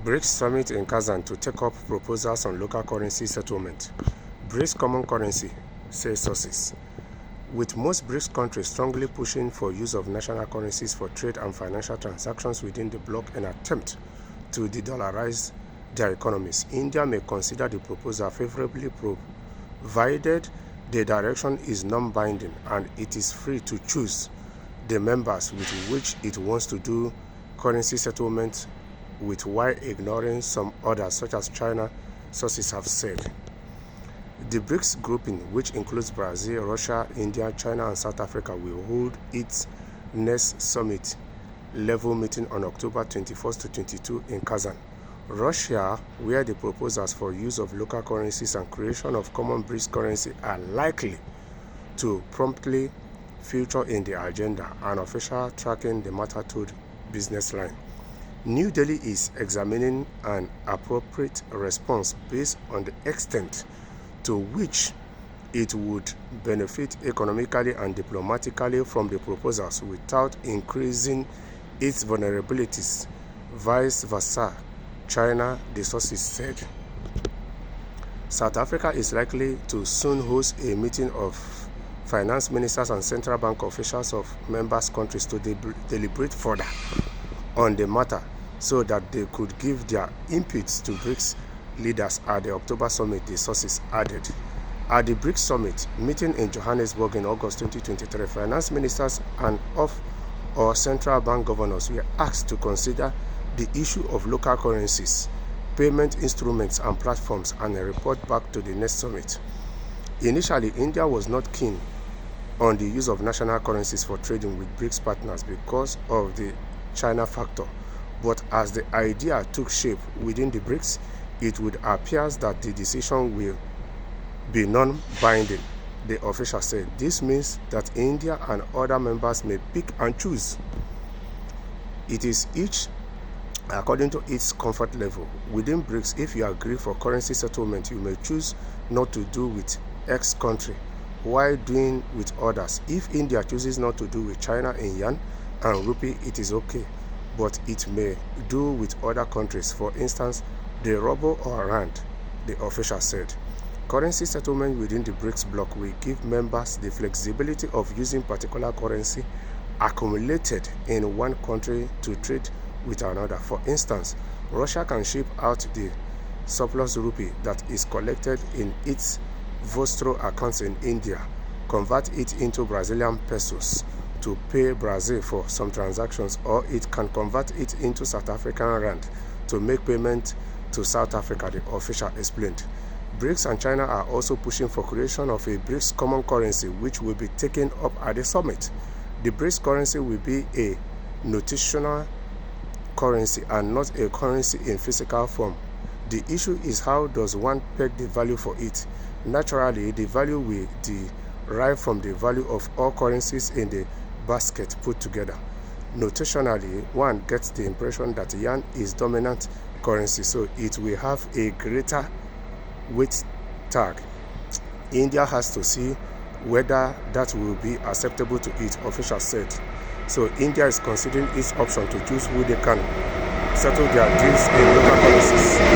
BRICS summit in Kazan to take up proposals on local currency settlement. BRICS common currency, say sources. With most BRICS countries strongly pushing for use of national currencies for trade and financial transactions within the bloc in an attempt to de-dollarize their economies, India may consider the proposal favorably provided the direction is non-binding and it is free to choose the members with which it wants to do currency settlement with, while ignoring some others such as China, sources have said. The BRICS grouping, which includes Brazil, Russia, India, China, and South Africa, will hold its next summit-level meeting on October 21st to 22 in Kazan, Russia, where the proposals for use of local currencies and creation of common BRICS currency are likely to promptly feature in the agenda. An official tracking the matter told Business Line. New Delhi is examining an appropriate response based on the extent to which it would benefit economically and diplomatically from the proposals without increasing its vulnerabilities. Vice versa, China, the sources said. South Africa is likely to soon host a meeting of finance ministers and central bank officials of members countries to deliberate further on the matter so that they could give their input to BRICS leaders at the October summit, the sources added. At the BRICS summit meeting in Johannesburg in August 2023, finance ministers and or central bank governors were asked to consider the issue of local currencies, payment instruments and platforms, and a report back to the next summit. Initially, India was not keen on the use of national currencies for trading with BRICS partners because of the China factor. But as the idea took shape within the BRICS, it would appear that the decision will be non-binding, the official said. This means that India and other members may pick and choose. It is each according to its comfort level. Within BRICS, if you agree for currency settlement, you may choose not to do with X country while doing with others. If India chooses not to do with China in yuan and rupee, it is okay, but it may do with other countries, for instance, the ruble or rand, the official said. Currency settlement within the BRICS bloc will give members the flexibility of using particular currency accumulated in one country to trade with another. For instance, Russia can ship out the surplus rupee that is collected in its Vostro accounts in India, convert it into Brazilian pesos to pay Brazil for some transactions, or it can convert it into South African rand to make payment to South Africa, the official explained. BRICS and China are also pushing for creation of a BRICS common currency, which will be taken up at the summit. The BRICS currency will be a notional currency and not a currency in physical form. The issue is, how does one peg the value for it? Naturally, the value will derive from the value of all currencies in the basket put together. Notationally, one gets the impression that yuan is dominant currency, so it will have a greater weight tag. India has to see whether that will be acceptable to it, officials said. So India is considering its option to choose who they can settle their deals in local currencies.